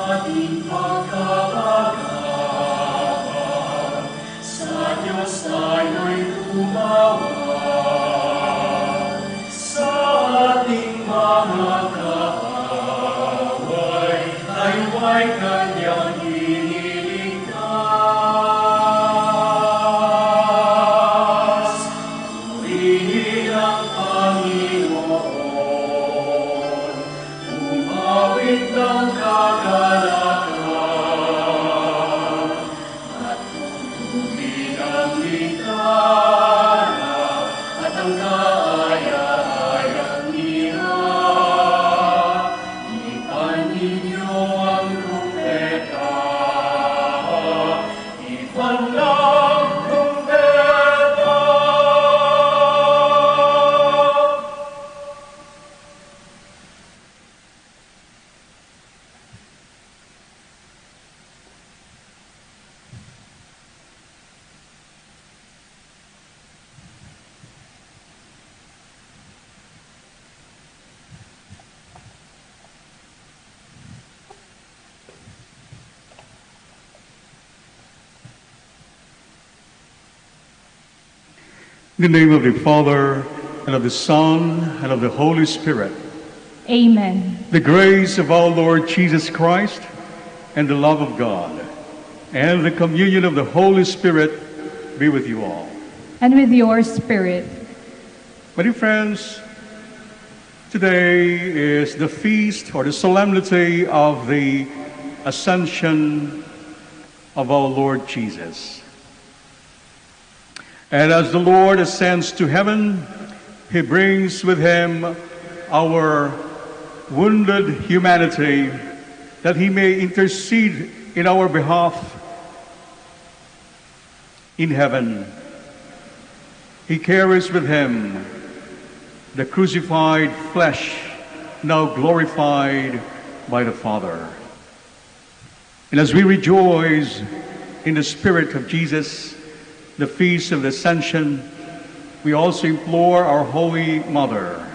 ating pagkakagawa. Sa Diyos tayo'y tumawag. Sa ating mga kaaway, tayo ay Kanyang iniligtas. Purihin ang Panginoon, umawit ng kagalakan, at tutugin ang gitara at ang kaaya-ayang nira. Ipan ninyo ang trumpeta, ipan ng trumpeta. In the name of the Father, and of the Son, and of the Holy Spirit. Amen. The grace of our Lord Jesus Christ, and the love of God, and the communion of the Holy Spirit be with you all. And with your spirit. My dear friends, today is the feast or the solemnity of the Ascension of our Lord Jesus. And as the Lord ascends to heaven, he brings with him our wounded humanity, that he may intercede in our behalf in heaven. He carries with him the crucified flesh, now glorified by the Father. And as we rejoice in the Spirit of Jesus, the feast of the Ascension, we also implore our Holy Mother,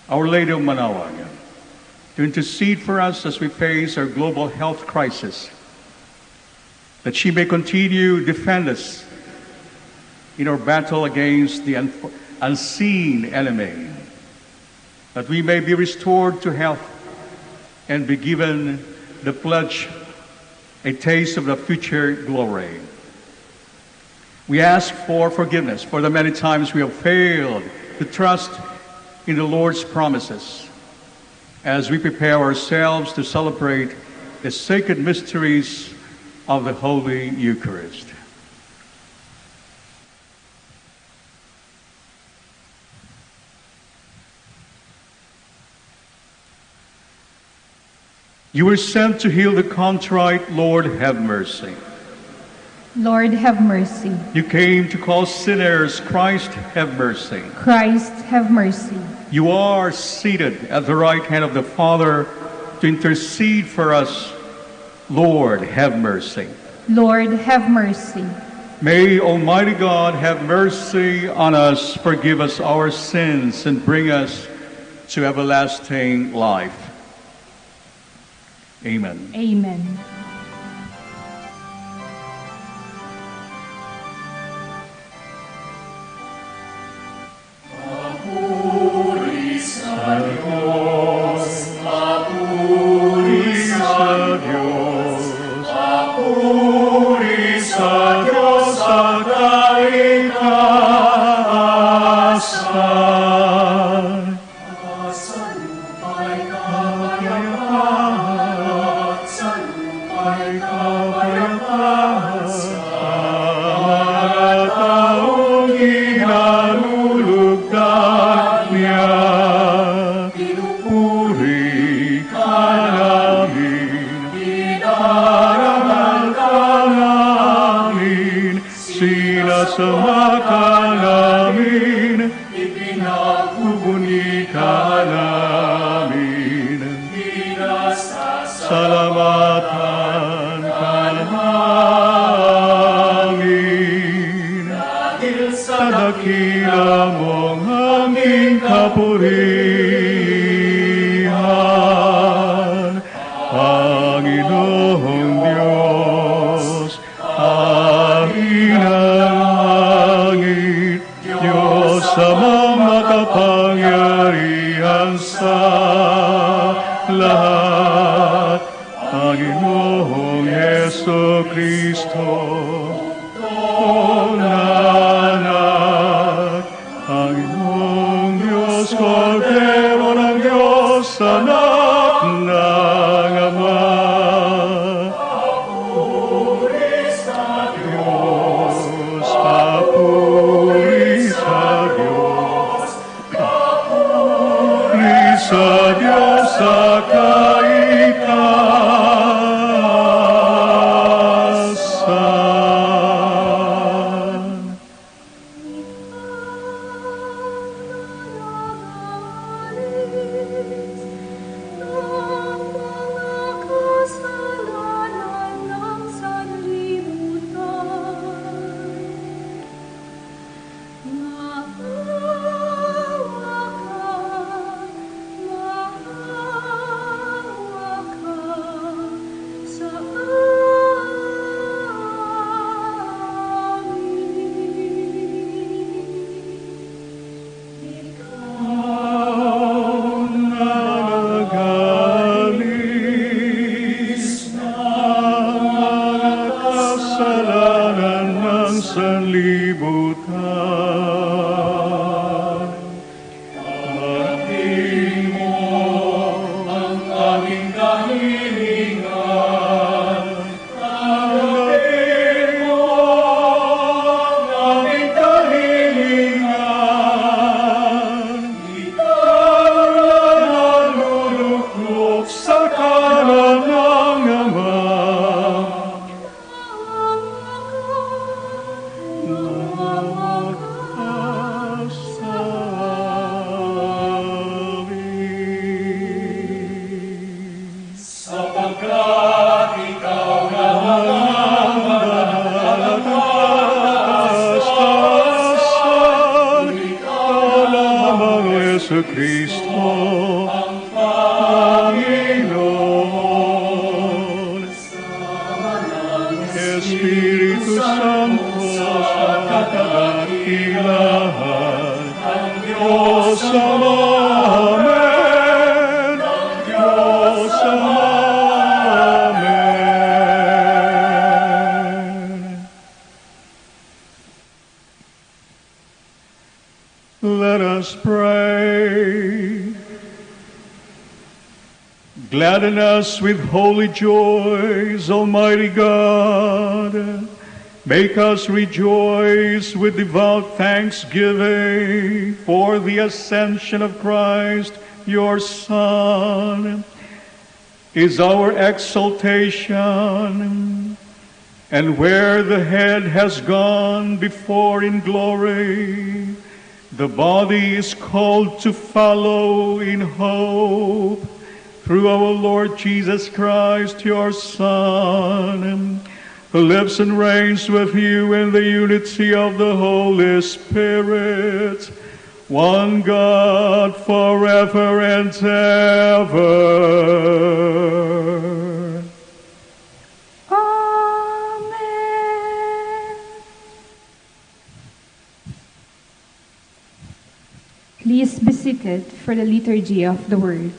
Our Lady of Manaoag, to intercede for us as we face our global health crisis, that she may continue to defend us in our battle against the unseen enemy, that we may be restored to health and be given the pledge, a taste of the future glory. We ask for forgiveness for the many times we have failed to trust in the Lord's promises as we prepare ourselves to celebrate the sacred mysteries of the Holy Eucharist. You were sent to heal the contrite. Lord, have mercy. Lord, have mercy. You came to call sinners. Christ, have mercy. Christ, have mercy. You are seated at the right hand of the Father to intercede for us. Lord, have mercy. Lord, have mercy. May Almighty God have mercy on us, forgive us our sins, and bring us to everlasting life. Amen. Amen. Papuri sa Diyos, papuri sa Diyos, papuri sa Diyos ang kaligtasan. Sa lupa'y kapayapaan, sa lupa'y kapayapaan, sa mga taong ginalulugdan niya. Pinupuri ka namin, inarangal ka namin, sinasama ka namin, ipinagbubuni ka namin, salamatan ka namin. Dahil sa dakila mong kapurihan, lahat, Panginoong Yeso Kristo, nanak, Panginoong Diyos, Kordero ng Diyos, anak ng Ama. Papuri sa Diyos, papuri sa Diyos, papuri sa Diyos sa kaitaasan. Kristo ang Panginoon, Espiritu Santo sa kadakilahan, ang Diyos Ama, Amen, ang Diyos Ama, Amen. Let us pray. Gladden us with holy joys, Almighty God. Make us rejoice with devout thanksgiving for the ascension of Christ, your Son, is our exaltation. And where the head has gone before in glory, the body is called to follow in hope through our Lord Jesus Christ, your Son, who lives and reigns with you in the unity of the Holy Spirit, one God forever and ever. Amen. Please be seated for the liturgy of the Word.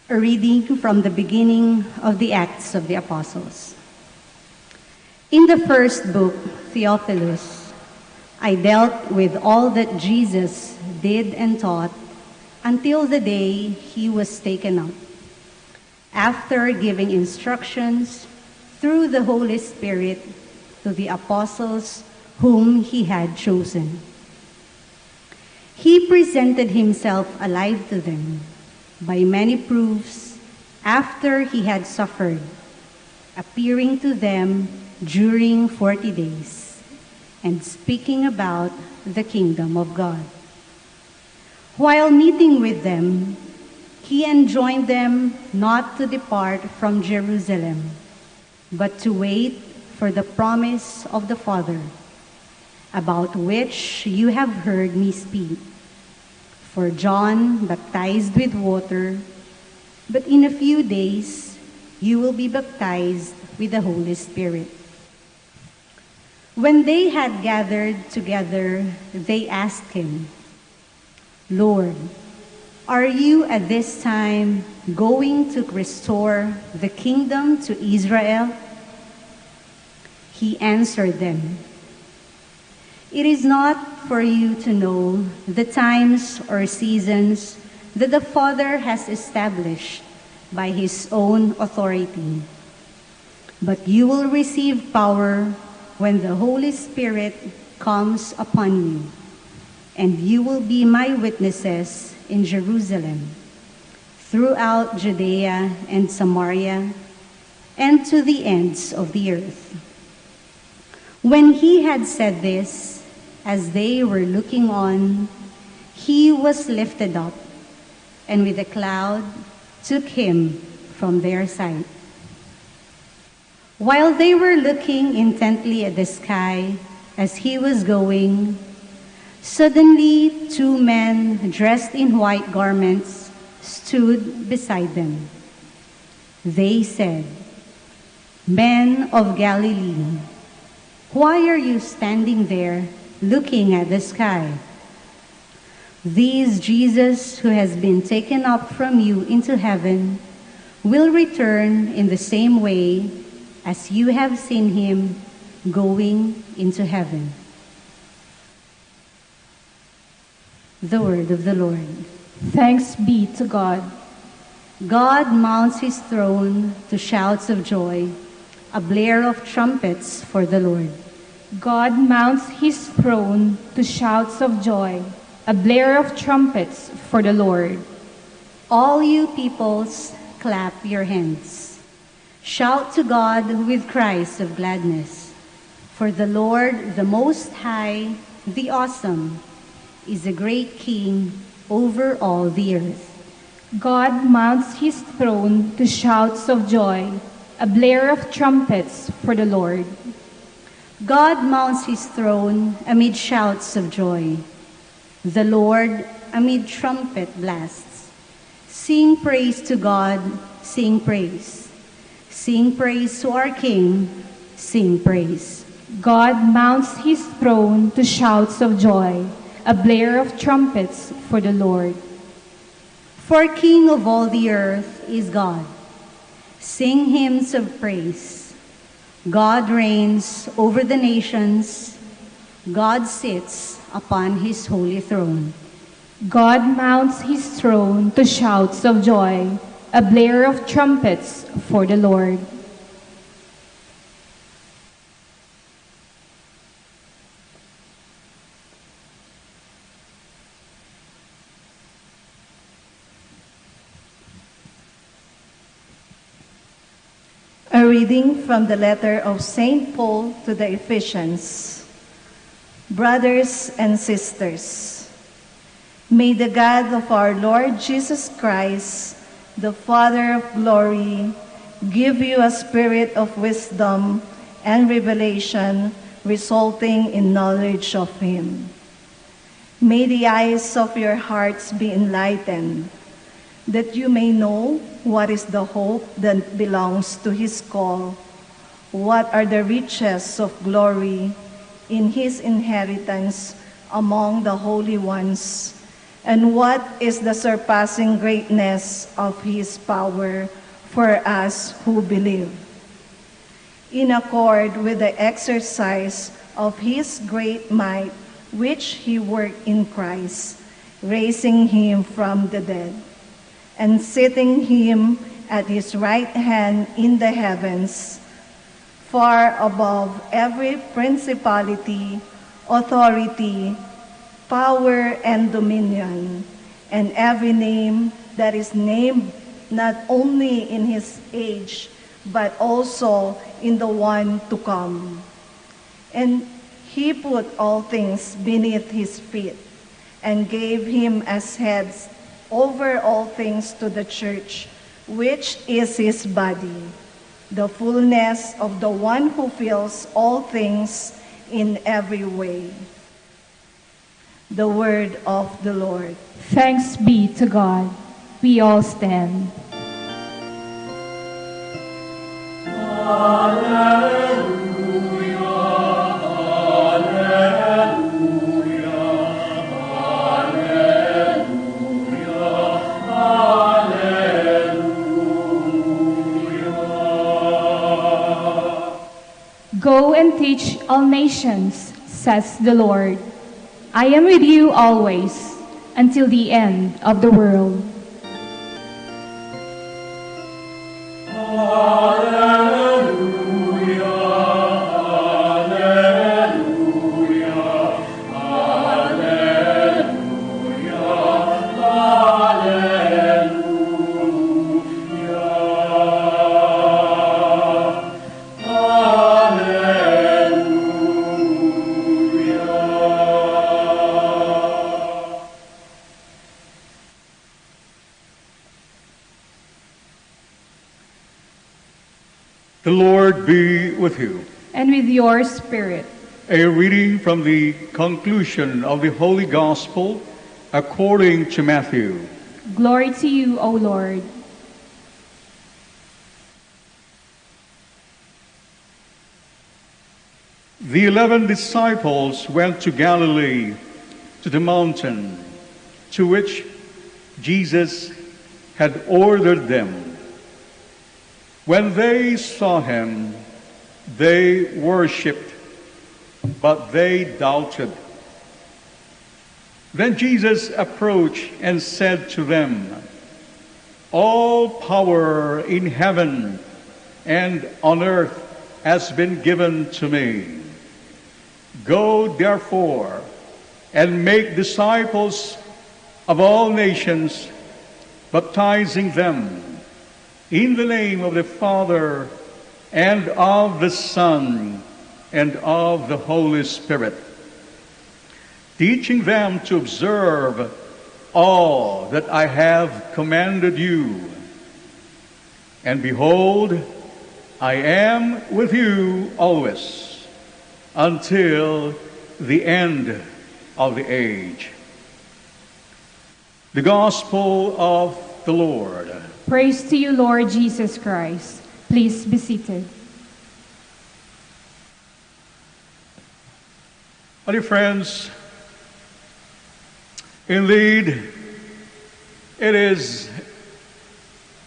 A reading from the beginning of the Acts of the Apostles. In the first book, Theophilus, I dealt with all that Jesus did and taught until the day he was taken up, after giving instructions through the Holy Spirit to the apostles whom he had chosen. He presented himself alive to them by many proofs after he had suffered, appearing to them during 40 days, and speaking about the kingdom of God. While meeting with them, he enjoined them not to depart from Jerusalem, but to wait for the promise of the Father, about which you have heard me speak. For John baptized with water, but in a few days you will be baptized with the Holy Spirit. When they had gathered together, they asked him, "Lord, are you at this time going to restore the kingdom to Israel?" He answered them, "It is not for you to know the times or seasons that the Father has established by his own authority. But you will receive power when the Holy Spirit comes upon you, and you will be my witnesses in Jerusalem, throughout Judea and Samaria, and to the ends of the earth." When he had said this, as they were looking on, he was lifted up, and with a cloud took him from their sight. While they were looking intently at the sky as he was going, suddenly 2 men dressed in white garments stood beside them. They said, "Men of Galilee, why are you standing there looking at the sky? This Jesus who has been taken up from you into heaven will return in the same way as you have seen him going into heaven." The word of the Lord. Thanks be to God. God mounts his throne to shouts of joy, a blare of trumpets for the Lord. God mounts his throne to shouts of joy, a blare of trumpets for the Lord. All you peoples, clap your hands. Shout to God with cries of gladness. For the Lord, the Most High, the Awesome, is a great King over all the earth. God mounts his throne to shouts of joy, a blare of trumpets for the Lord. God mounts his throne amid shouts of joy. The Lord amid trumpet blasts. Sing praise to God, sing praise. Sing praise to our King, sing praise. God mounts his throne to shouts of joy, a blare of trumpets for the Lord. For King of all the earth is God. Sing hymns of praise. God reigns over the nations. God sits upon his holy throne. God mounts his throne to shouts of joy, a blare of trumpets for the Lord. A reading from the letter of St. Paul to the Ephesians. Brothers and sisters, may the God of our Lord Jesus Christ, the Father of glory, give you a spirit of wisdom and revelation resulting in knowledge of him. May the eyes of your hearts be enlightened, that you may know what is the hope that belongs to his call, what are the riches of glory in his inheritance among the holy ones, and what is the surpassing greatness of his power for us who believe. In accord with the exercise of his great might, which he worked in Christ, raising him from the dead, and setting him at his right hand in the heavens, far above every principality, authority, power, and dominion, and every name that is named not only in his age, but also in the one to come. And he put all things beneath his feet, and gave him as heads over all things to the church, which is his body, the fullness of the one who fills all things in every way. The word of the Lord. Thanks be to God. We all stand. Hallelujah. reach all nations, says the Lord. I am with you always, until the end of the world. The Lord be with you. And with your spirit. A reading from the conclusion of the Holy Gospel according to Matthew. Glory to you, O Lord. The 11 disciples went to Galilee, to the mountain to which Jesus had ordered them. When they saw him, they worshipped, but they doubted. Then Jesus approached and said to them, "All power in heaven and on earth has been given to me. Go therefore and make disciples of all nations, baptizing them in the name of the Father and of the Son and of the Holy Spirit, teaching them to observe all that I have commanded you. And behold, I am with you always, until the end of the age." The Gospel of the Lord. Praise to you, Lord Jesus Christ. Please be seated. Dear friends, indeed, it is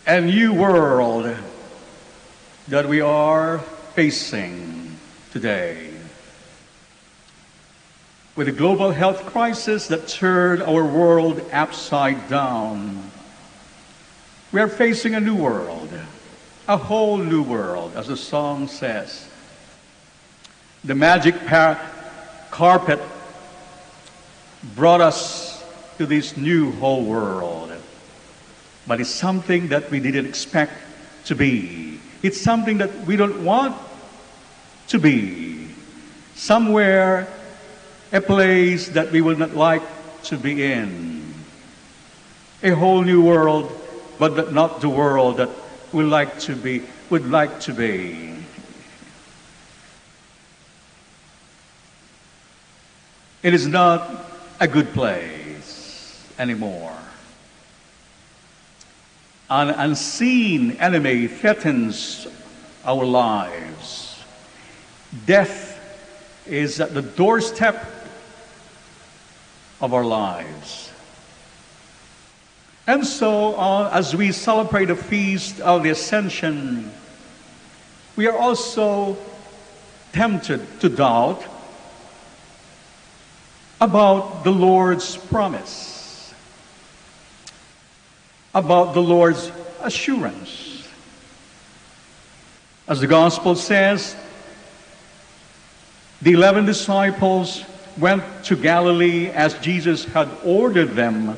a new world that we are facing today. With the global health crisis that turned our world upside down, we are facing a new world, a whole new world, as the song says. The magic carpet brought us to this new whole world. But it's something that we didn't expect to be. It's something that we don't want to be. Somewhere, a place that we would not like to be in. A whole new world, but not the world that we would like to be. It is not a good place anymore. An unseen enemy threatens our lives. Death is at the doorstep of our lives. And so, as we celebrate the feast of the Ascension, we are also tempted to doubt about the Lord's promise, about the Lord's assurance. As the Gospel says, the 11 disciples went to Galilee as Jesus had ordered them.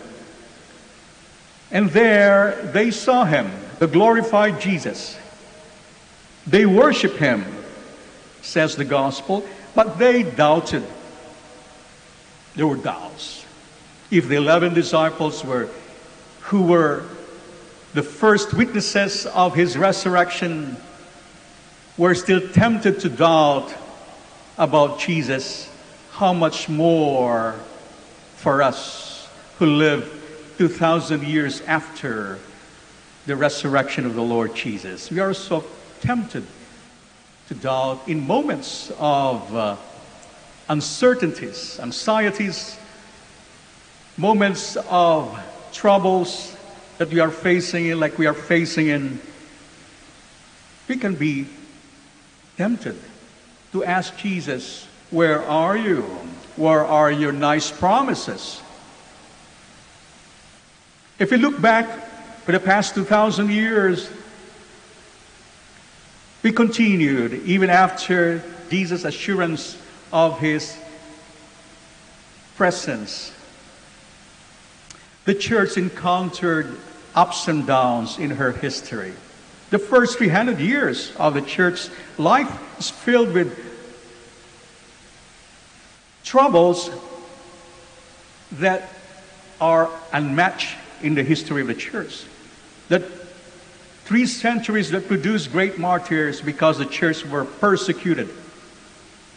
And there they saw him, the glorified Jesus. They worshiped him, says the Gospel, but they doubted. There were doubts. If the 11 disciples who were the first witnesses of his resurrection were still tempted to doubt about Jesus, how much more for us who live 2,000 years after the resurrection of the Lord Jesus. We are so tempted to doubt in moments of uncertainties, anxieties, moments of troubles that we are facing in, like we are facing in. We can be tempted to ask Jesus, where are you? Where are your nice promises? If we look back for the past 2,000 years, we continued even after Jesus' assurance of his presence. The church encountered ups and downs in her history. The first 300 years of the church's life is filled with troubles that are unmatched in the history of the church. That 3 centuries that produced great martyrs because the church were persecuted.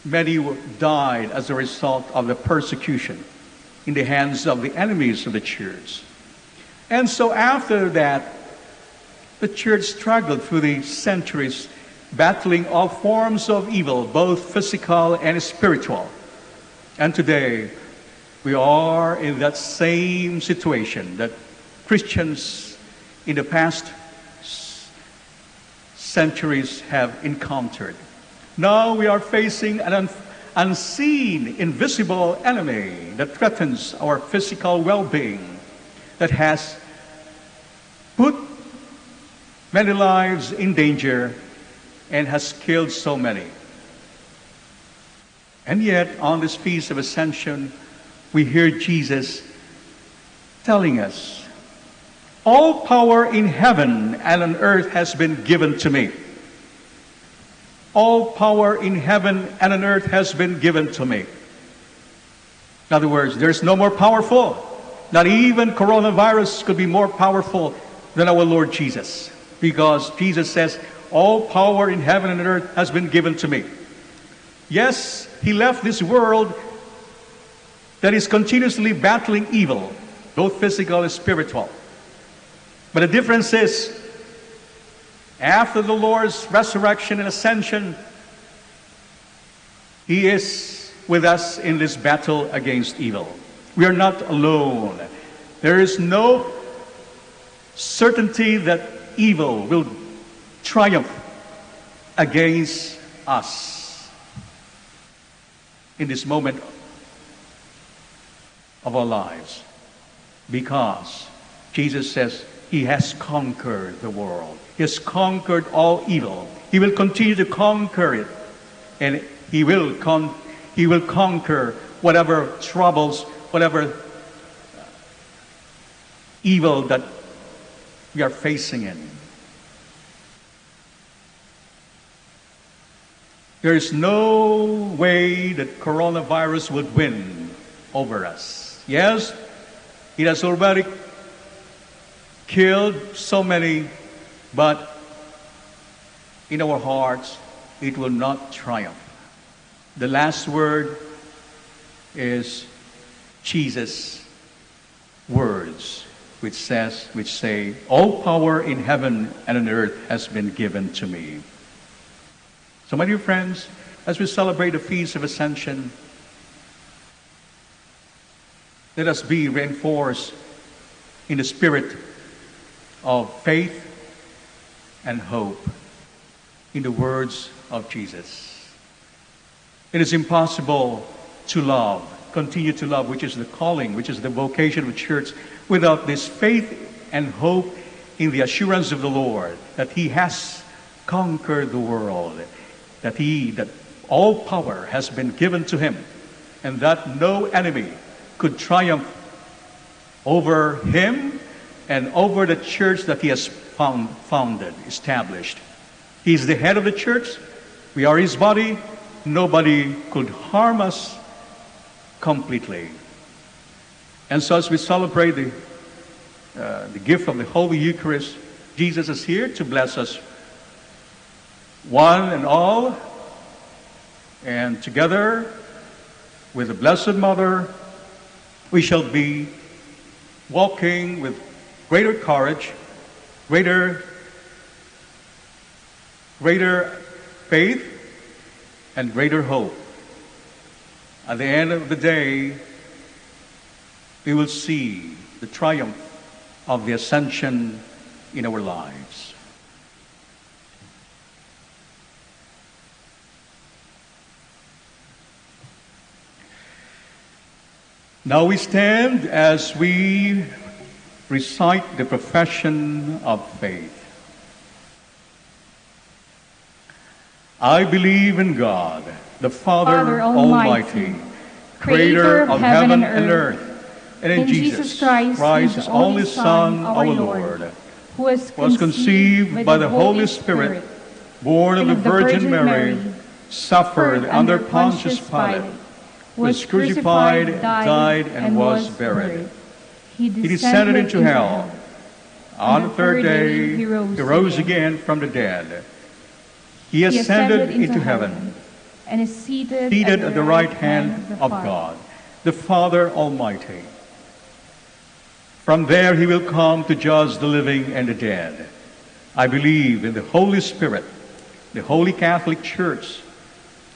Many died as a result of the persecution in the hands of the enemies of the church. And so after that, the church struggled through the centuries, battling all forms of evil, both physical and spiritual. And today, we are in that same situation that Christians in the past centuries have encountered. Now we are facing an unseen, invisible enemy that threatens our physical well-being, that has put many lives in danger and has killed so many. And yet, on this Feast of Ascension, we hear Jesus telling us, all power in heaven and on earth has been given to me. All power in heaven and on earth has been given to me. In other words, there's no more powerful. Not even coronavirus could be more powerful than our Lord Jesus. Because Jesus says, all power in heaven and earth has been given to me. Yes, he left this world that is continuously battling evil, both physical and spiritual. But the difference is, after the Lord's resurrection and ascension, he is with us in this battle against evil. We are not alone. There is no certainty that evil will triumph against us in this moment of our lives, because Jesus says he has conquered the world. He has conquered all evil. He will continue to conquer it, and he will conquer whatever troubles, whatever evil that we are facing in. There is no way that coronavirus would win over us. Yes, it has already killed so many, but in our hearts, it will not triumph. The last word is Jesus' words, which say, all power in heaven and on earth has been given to me. So, my dear friends, as we celebrate the Feast of Ascension, let us be reinforced in the spirit of faith and hope in the words of Jesus. It is impossible to love, continue to love, which is the calling, which is the vocation of the church, without this faith and hope in the assurance of the Lord that he has conquered the world, that all power has been given to him, and that no enemy could triumph over him and over the church that he has founded, established. He is the head of the church. We are his body. Nobody could harm us completely. And so as we celebrate the gift of the Holy Eucharist, Jesus is here to bless us, one and all, and together with the Blessed Mother, we shall be walking with greater courage, greater faith, and greater hope. At the end of the day, we will see the triumph of the ascension in our lives. Now we stand as we recite the profession of faith. I believe in God, the Father Almighty, creator of heaven and earth, and in Jesus Christ, his only Son, our Lord, who was conceived by the Holy Spirit, born of the Virgin Mary, suffered under Pontius Pilate, was crucified, died, and was buried. He descended into hell. On the third day, he rose again from the dead. He ascended into heaven and is seated at the right hand of God, the Father Almighty. From there he will come to judge the living and the dead. I believe in the Holy Spirit, the Holy Catholic Church,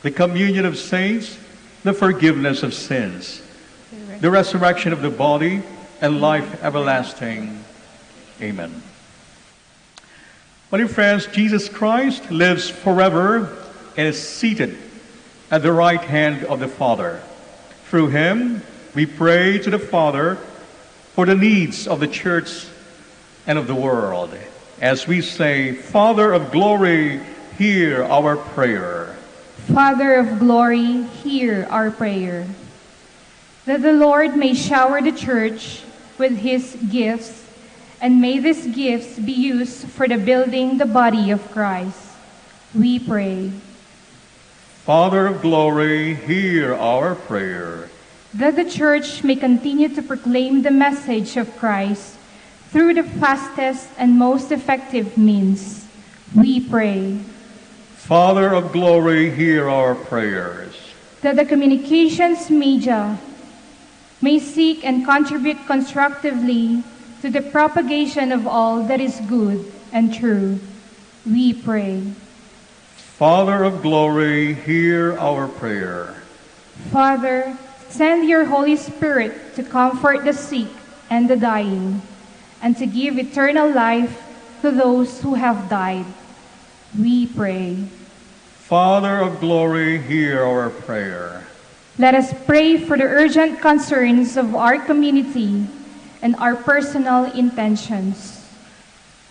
the communion of saints, the forgiveness of sins, the resurrection of the body, and life everlasting. Amen. My dear friends, Jesus Christ lives forever and is seated at the right hand of the Father. Through him, we pray to the Father for the needs of the church and of the world. As we say, Father of glory, hear our prayer. Father of glory, hear our prayer. That the Lord may shower the church with his gifts, and may these gifts be used for the building the body of Christ. We pray. Father of glory, hear our prayer. That the church may continue to proclaim the message of Christ through the fastest and most effective means. We pray. Father of glory, hear our prayers. That the communications media may seek and contribute constructively to the propagation of all that is good and true. We pray. Father of glory, hear our prayer. Father, send your Holy Spirit to comfort the sick and the dying, and to give eternal life to those who have died. We pray. Father of glory, hear our prayer. Let us pray for the urgent concerns of our community and our personal intentions.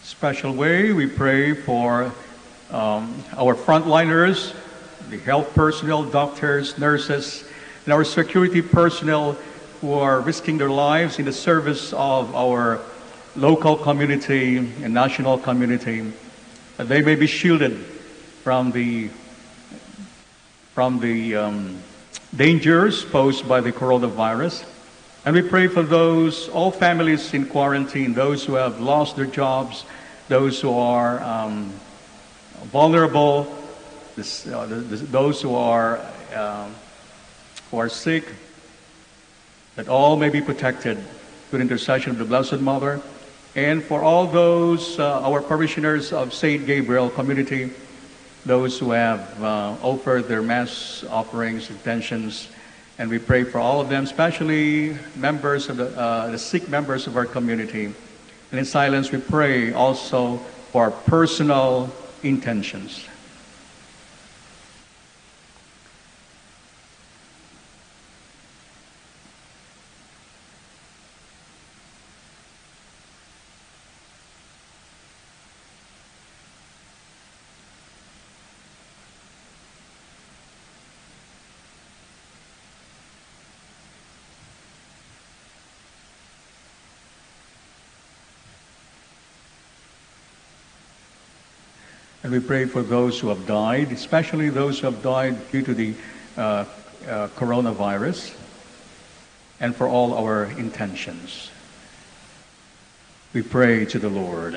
Special way, we pray for our frontliners, the health personnel, doctors, nurses, and our security personnel who are risking their lives in the service of our local community and national community, that they may be shielded from the dangers posed by the coronavirus. And we pray for those, all families in quarantine, those who have lost their jobs, those who are vulnerable, those who are sick, that all may be protected through the intercession of the Blessed Mother. And for all those, our parishioners of St. Gabriel community, those who have offered their mass offerings, intentions, and we pray for all of them, especially members of the sick members of our community. And in silence, we pray also for our personal intentions. And we pray for those who have died, especially those who have died due to the coronavirus, and for all our intentions. We pray to the Lord.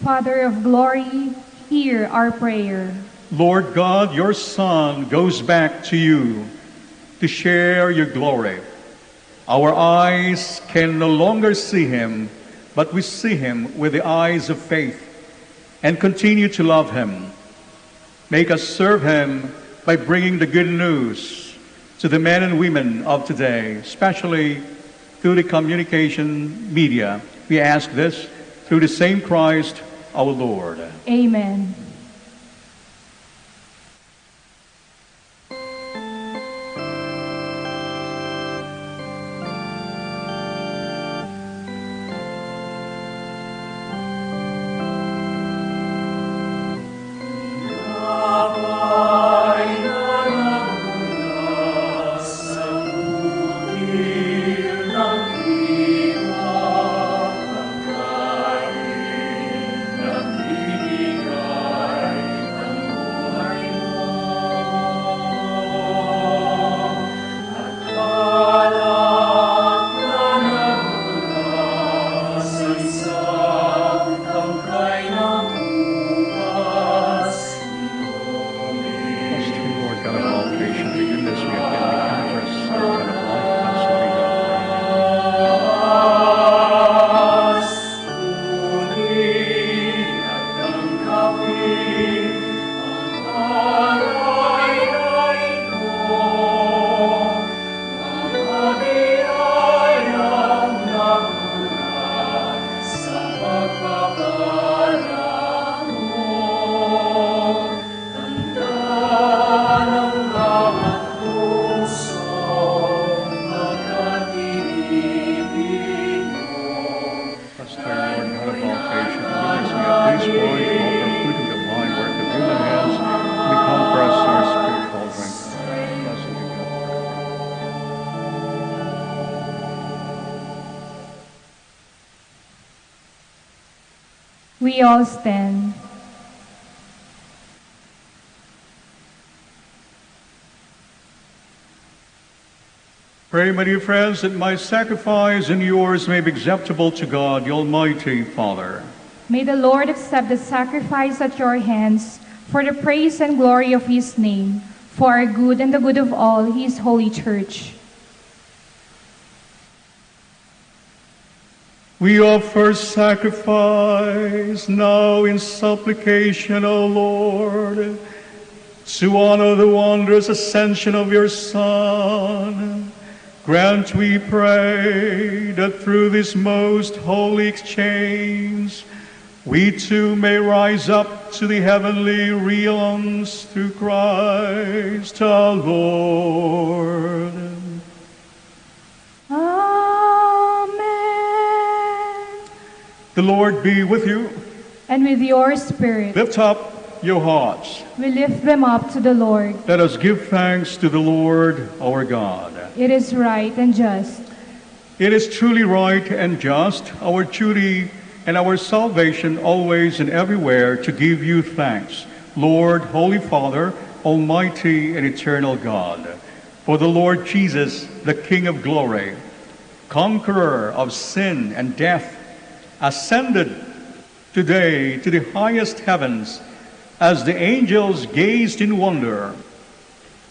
Father of glory, hear our prayer. Lord God, your Son goes back to you to share your glory. Our eyes can no longer see him, but we see him with the eyes of faith, and continue to love him. Make us serve him by bringing the good news to the men and women of today, especially through the communication media. We ask this through the same Christ our Lord. Amen. We all stand. Pray, my dear friends, that my sacrifice and yours may be acceptable to God, the Almighty Father. May the Lord accept the sacrifice at your hands for the praise and glory of his name, for our good and the good of all his holy church. We offer sacrifice now in supplication, O Lord, to honor the wondrous ascension of your Son. Grant, we pray, that through this most holy exchange, we too may rise up to the heavenly realms through Christ our Lord. The Lord be with you. And with your spirit. Lift up your hearts. We lift them up to the Lord. Let us give thanks to the Lord our God. It is right and just. It is truly right and just, our duty and our salvation always and everywhere to give you thanks, Lord, Holy Father, Almighty and eternal God. For the Lord Jesus, the King of glory, conqueror of sin and death, ascended today to the highest heavens as the angels gazed in wonder.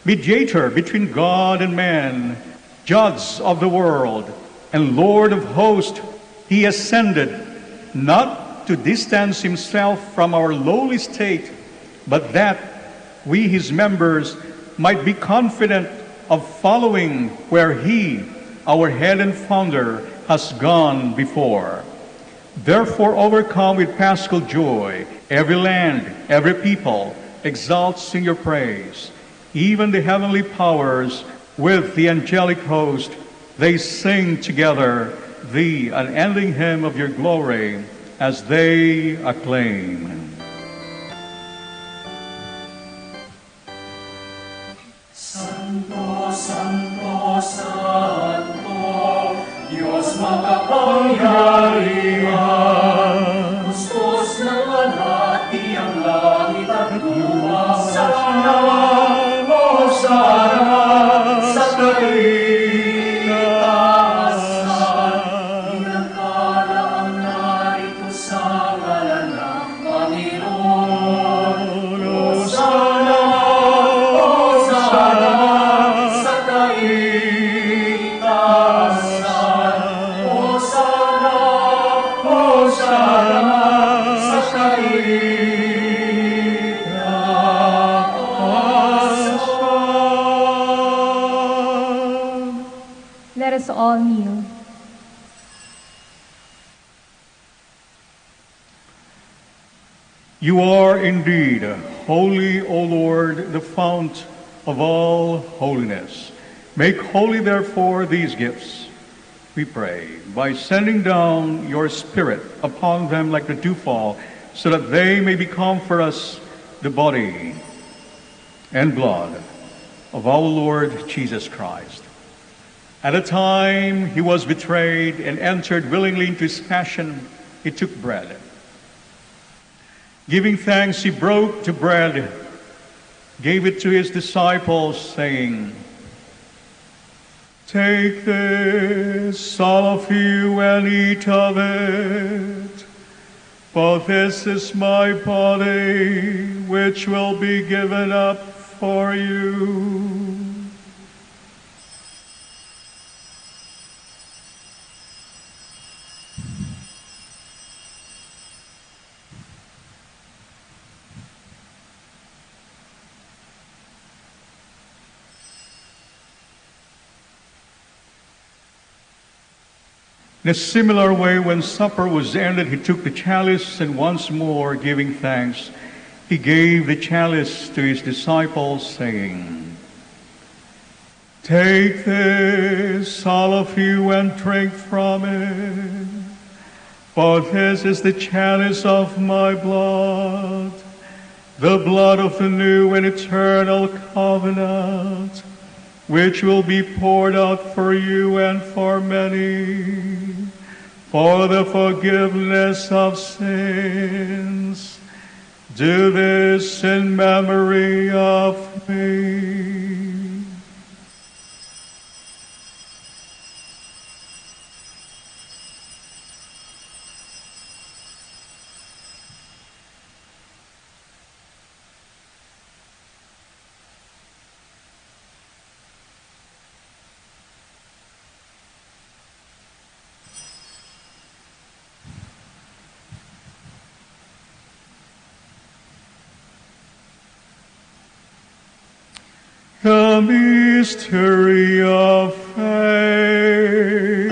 Mediator between God and man, judge of the world, and Lord of hosts, he ascended not to distance himself from our lowly state, but that we, his members, might be confident of following where he, our head and founder, has gone before. Therefore, overcome with paschal joy, every land, every people exalts in your praise. Even the heavenly powers with the angelic host, they sing together the unending hymn of your glory as they acclaim. Santo, Santo, Santo, Diyos makapangyarihan. Kustos ng alati ang langit at lupa. Sana, o sana, sa kaitaasan. Inagkala ang narito sa ngalan ng Panginoon. O sana, sa kaitaasan. O sana, sa kaitaasan. Let us all kneel. You are indeed holy, O Lord, the fount of all holiness. Make holy, therefore, these gifts, we pray, by sending down your Spirit upon them like the dewfall, so that they may become for us the body and blood of our Lord Jesus Christ. At the time he was betrayed and entered willingly into his passion, he took bread. Giving thanks, he broke the bread, gave it to his disciples, saying, "Take this, all of you, and eat of it, for this is my body, which will be given up for you." In a similar way, when supper was ended, he took the chalice, and once more giving thanks, he gave the chalice to his disciples, saying, "Take this, all of you, and drink from it, for this is the chalice of my blood, the blood of the new and eternal covenant, which will be poured out for you and for many, for the forgiveness of sins. Do this in memory of me." The mystery of faith.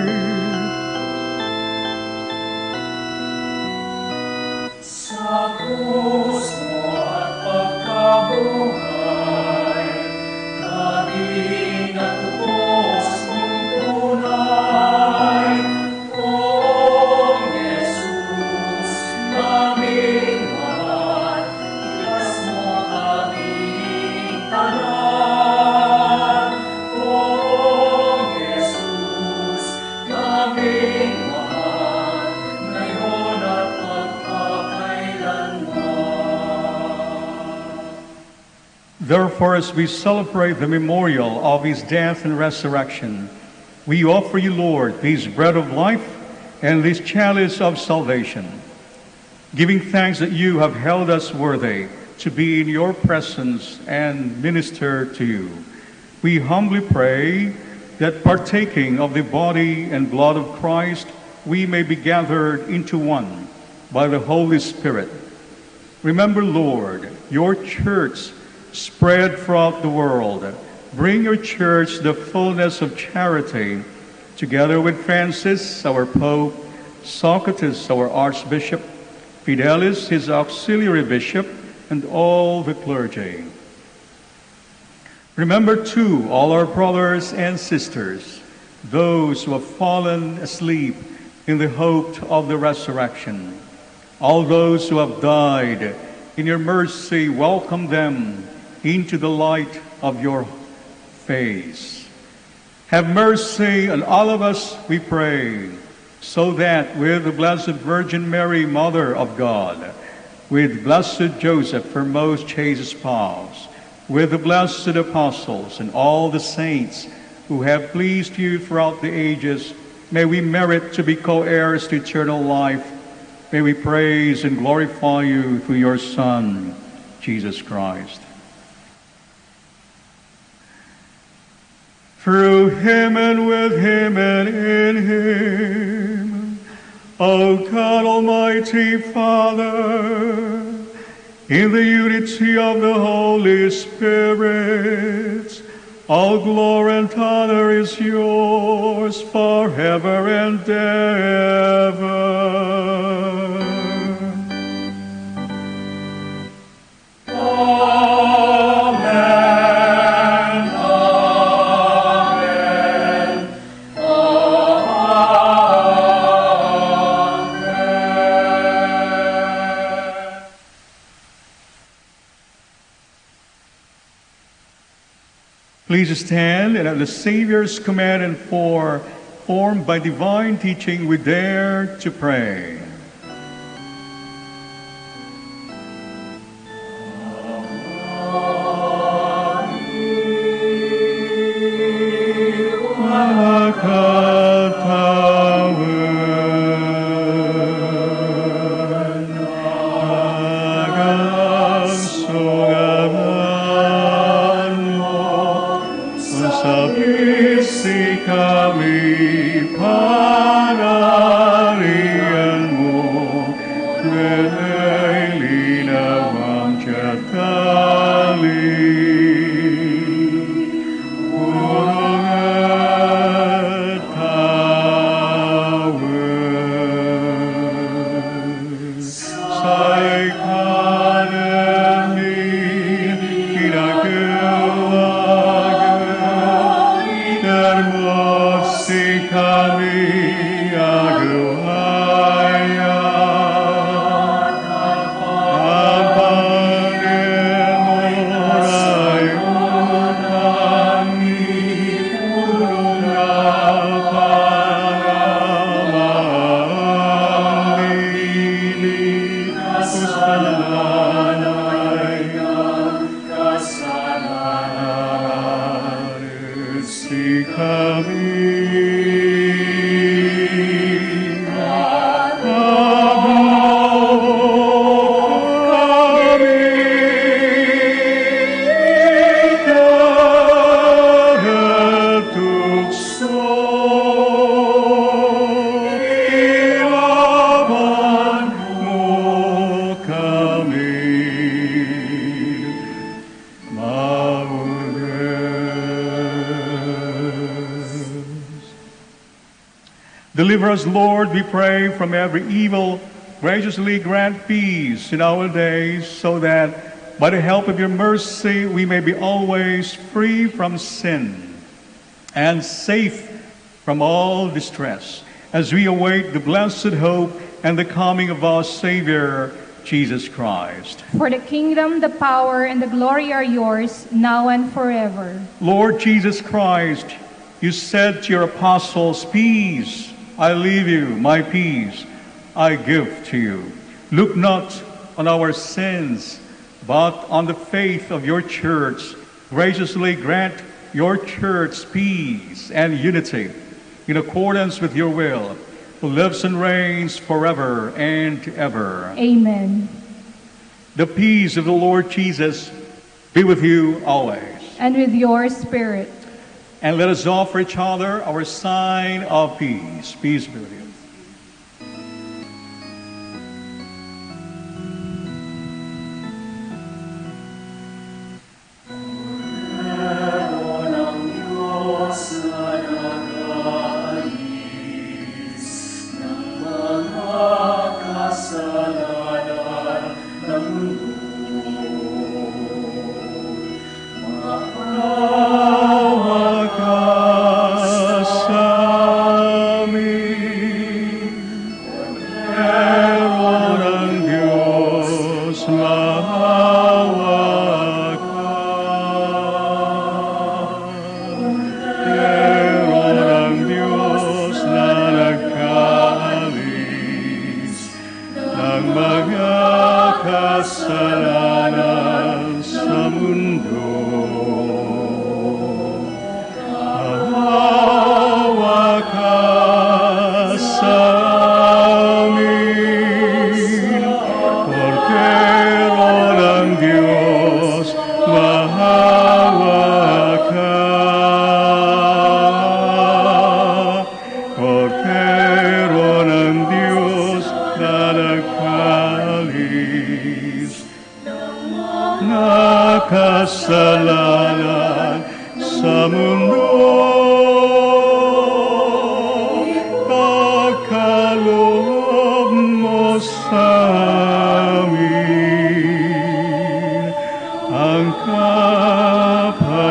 Sa krus mo at pagkabuhay, naging at ubos mong tunay. Poong Jesus, naming mahal, ilas mo aming tanan. Poong Jesus, naming mahal, ngayon at Therefore, as we celebrate the memorial of his death and resurrection, we offer you, Lord, this bread of life and this chalice of salvation, giving thanks that you have held us worthy to be in your presence and minister to you. We humbly pray that partaking of the body and blood of Christ, we may be gathered into one by the Holy Spirit. Remember, Lord, your church spread throughout the world. Bring your church the fullness of charity, together with Francis, our Pope, Socrates, our Archbishop, Fidelis, his auxiliary bishop, and all the clergy. Remember, too, all our brothers and sisters, those who have fallen asleep in the hope of the resurrection. All those who have died, in your mercy, welcome them into the light of your face. Have mercy on all of us, we pray, so that with the Blessed Virgin Mary, Mother of God, with Blessed Joseph, her most chaste spouse, with the blessed apostles and all the saints who have pleased you throughout the ages, may we merit to be co-heirs to eternal life. May we praise and glorify you through your Son, Jesus Christ. Through him and with him and in him, O God, Almighty Father, in the unity of the Holy Spirit, all glory and honor is yours forever and ever. Please stand, and at the Savior's command and formed by divine teaching, we dare to pray. Deliver us, Lord, we pray, from every evil. Graciously grant peace in our days, so that by the help of your mercy we may be always free from sin and safe from all distress, as we await the blessed hope and the coming of our Savior, Jesus Christ. For the kingdom, the power, and the glory are yours, now and forever. Lord Jesus Christ, you said to your apostles, "Peace I leave you, my peace I give to you. Look not on our sins, but on the faith of your church. Graciously grant your church peace and unity in accordance with your will, who lives and reigns forever and ever." Amen. The peace of the Lord Jesus be with you always. And with your spirit. And let us offer each other our sign of peace. Peace be with you. kasalanan sa mundo. Pagkaloob mo sa amin ang kapayapaan.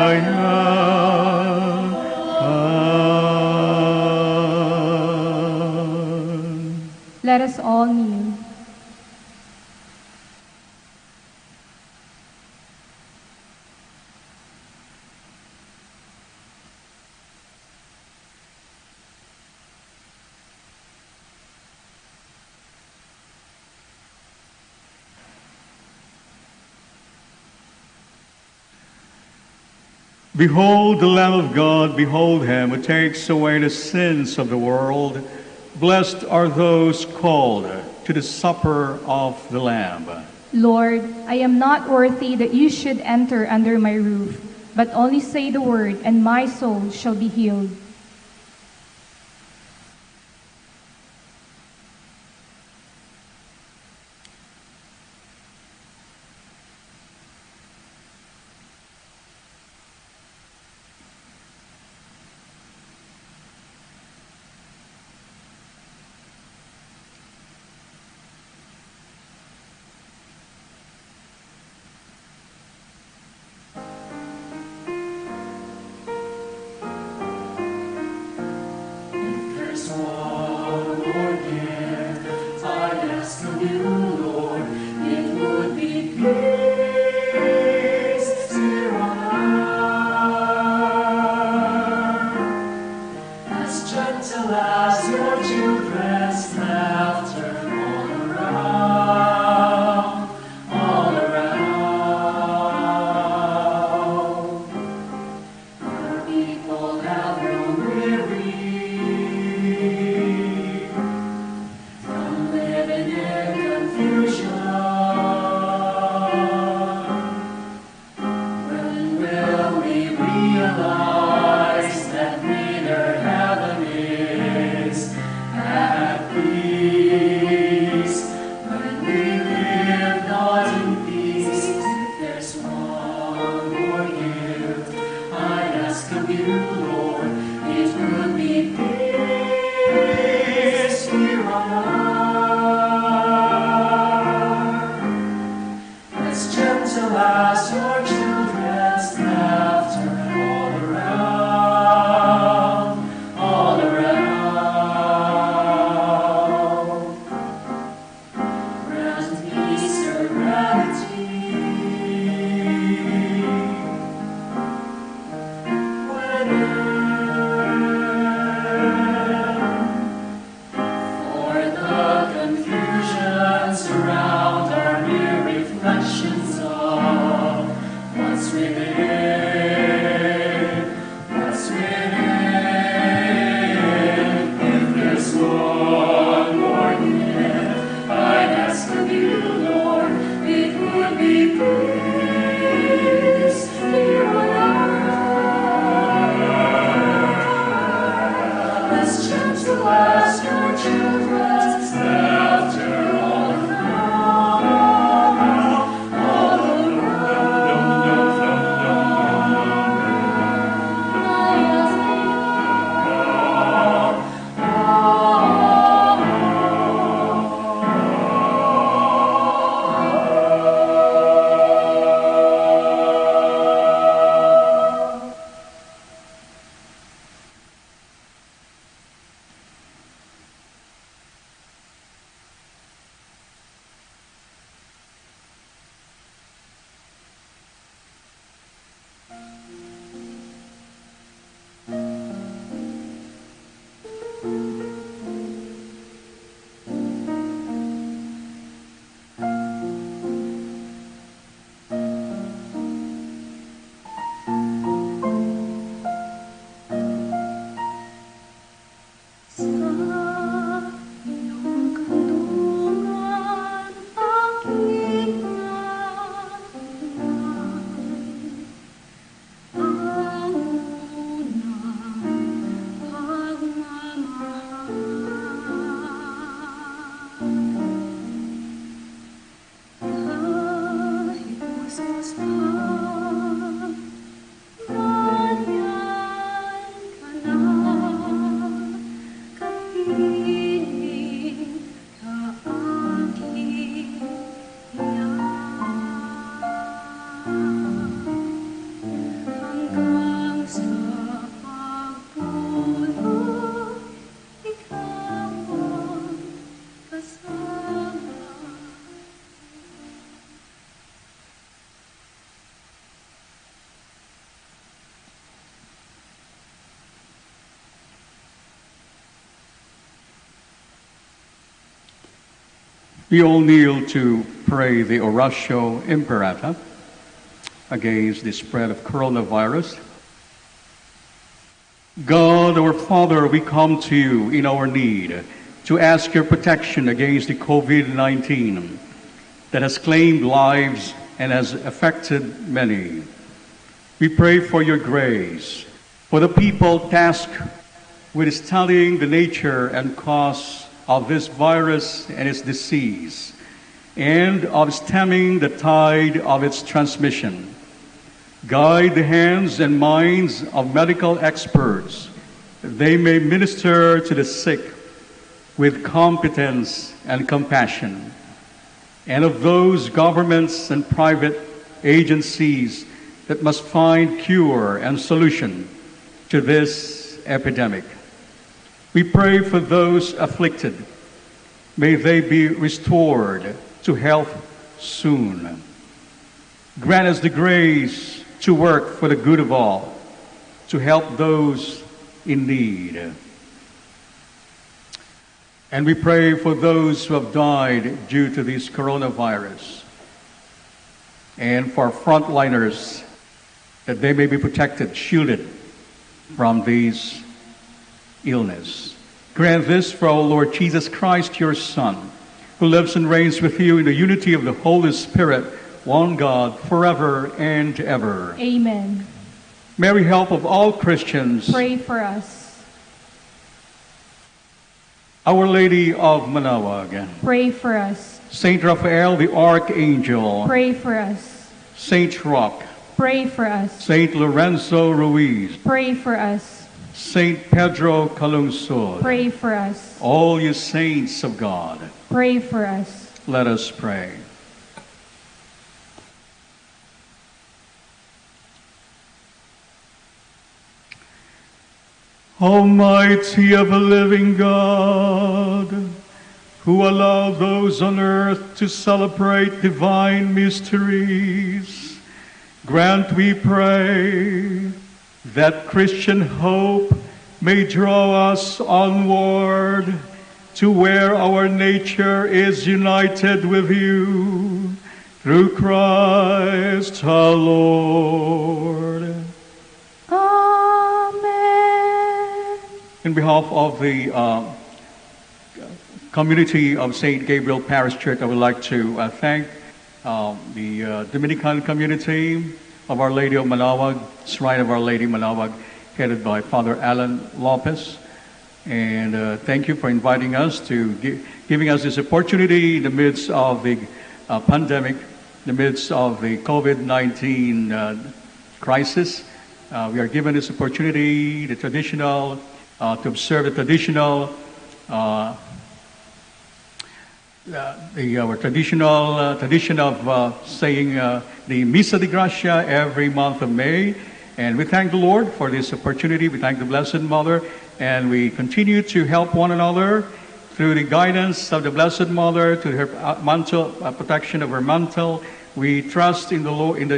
Let us all kneel. Behold the Lamb of God, behold him who takes away the sins of the world. Blessed are those called to the supper of the Lamb. Lord, I am not worthy that you should enter under my roof, but only say the word, and my soul shall be healed. There's one more gift I ask of you, Lord. It would be peace here on earth, as gentle as your children's laughter all around, all around. Your people have grown weary from living in confusion. When will we realize that neither heaven is at peace? When we live not in peace, there's one more gift I ask of you, Lord. It would be peace here on earth, as gentle as your children's laughter all around, all around. Grant me serenity for the confusions around are mere reflections of what's within, what's within. If there's one more gift I'd ask of you, Lord, it would be peace here on earth, as gentle as your children's laughter all around, all We all kneel to pray the Oratio Imperata against the spread of coronavirus God, our Father, we come to you in our need to ask your protection against the COVID-19 that has claimed lives and has affected many. We pray for your grace, for the people tasked with studying the nature and cause of this virus and its disease, and of stemming the tide of its transmission. Guide the hands and minds of medical experts that they may minister to the sick with competence and compassion, and of those governments and private agencies that must find cure and solution to this epidemic. We pray for those afflicted. May they be restored to health soon. Grant us the grace to work for the good of all, to help those in need. And we pray for those who have died due to this coronavirus, and for frontliners, that they may be protected, shielded from these illness. Grant this for our Lord Jesus Christ, your Son, who lives and reigns with you in the unity of the Holy Spirit, one God, forever and ever. Amen. Mary, help of all Christians, Pray for us. Our Lady of Manaoag, Pray for us. Saint Raphael the Archangel, Pray for us. Saint Roch, Pray for us. Saint Lorenzo Ruiz, Pray for us. Saint Pedro Calungsod, Pray for us. all you saints of God, Pray for us. let us pray. Almighty ever living God, who allow those on earth to celebrate divine mysteries, grant, we pray, that Christian hope may draw us onward to where our nature is united with you, through Christ our Lord. Amen. In behalf of the community of St. Gabriel Parish Church, I would like to thank the Dominican community of Our Lady of Manaoag, Shrine of Our Lady Manaoag, headed by Father Alan Lopez. And thank you for inviting us to giving us this opportunity in the midst of the pandemic, in the midst of the COVID-19 crisis. We are given this opportunity, the traditional, to observe the traditional, our tradition of saying the Misa de Gracia every month of May. And we thank the Lord for this opportunity. We thank the Blessed Mother, and we continue to help one another through the guidance of the Blessed Mother, to her mantle, protection of her mantle. We trust in the Lord, in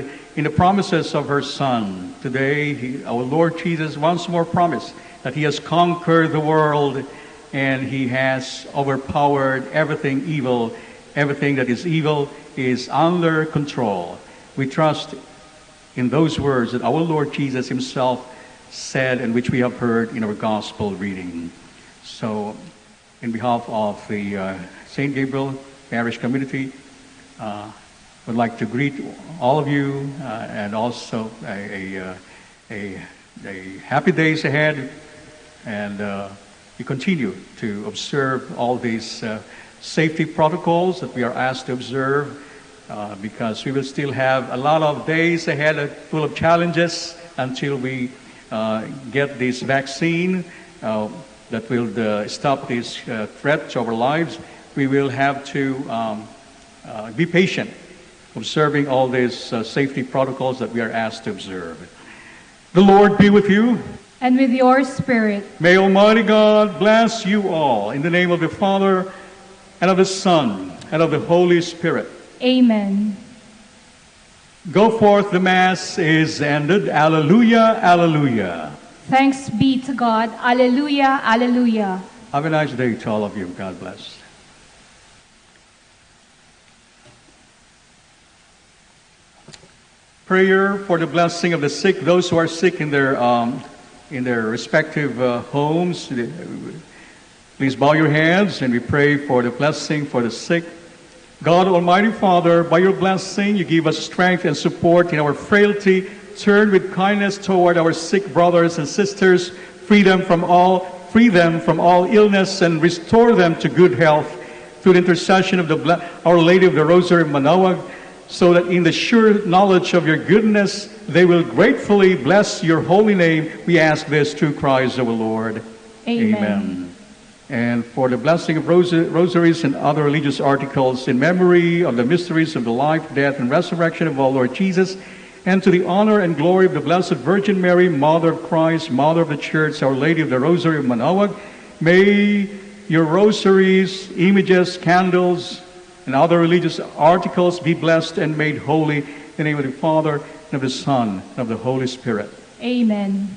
the promises of her Son. Today, our Lord Jesus once more promised that He has conquered the world, and He has overpowered everything evil. Everything that is evil is under control. We trust in those words that our Lord Jesus Himself said, and which we have heard in our gospel reading. So, in behalf of the St. Gabriel Parish community, would like to greet all of you, and also a happy days ahead, and we continue to observe all these safety protocols that we are asked to observe, because we will still have a lot of days ahead full of challenges until we get this vaccine that will stop this threat to our lives. We will have to be patient, observing all these safety protocols that we are asked to observe. The Lord be with you. And with your spirit. May Almighty God bless you all, in the name of the Father, and of the Son, and of the Holy Spirit. Amen. Go forth, the Mass is ended. Alleluia, alleluia. Thanks be to God. Alleluia, alleluia. Have a nice day to all of you. God bless. Prayer for the blessing of the sick, those who are sick in their in their respective homes. Please bow your heads and we pray for the blessing for the sick. God, Almighty Father, by your blessing, you give us strength and support in our frailty. Turn with kindness toward our sick brothers and sisters. Free them from all illness and restore them to good health through the intercession of Our Lady of the Rosary of Manaoag, so that in the sure knowledge of your goodness, they will gratefully bless your holy name. We ask this through Christ our Lord. Amen. And for the blessing of rosaries and other religious articles in memory of the mysteries of the life, death, and resurrection of our Lord Jesus, and to the honor and glory of the Blessed Virgin Mary, Mother of Christ, Mother of the Church, Our Lady of the Rosary of Manaoag, may your rosaries, images, candles, and other religious articles be blessed and made holy in the name of the Father, and of the Son, and of the Holy Spirit. Amen.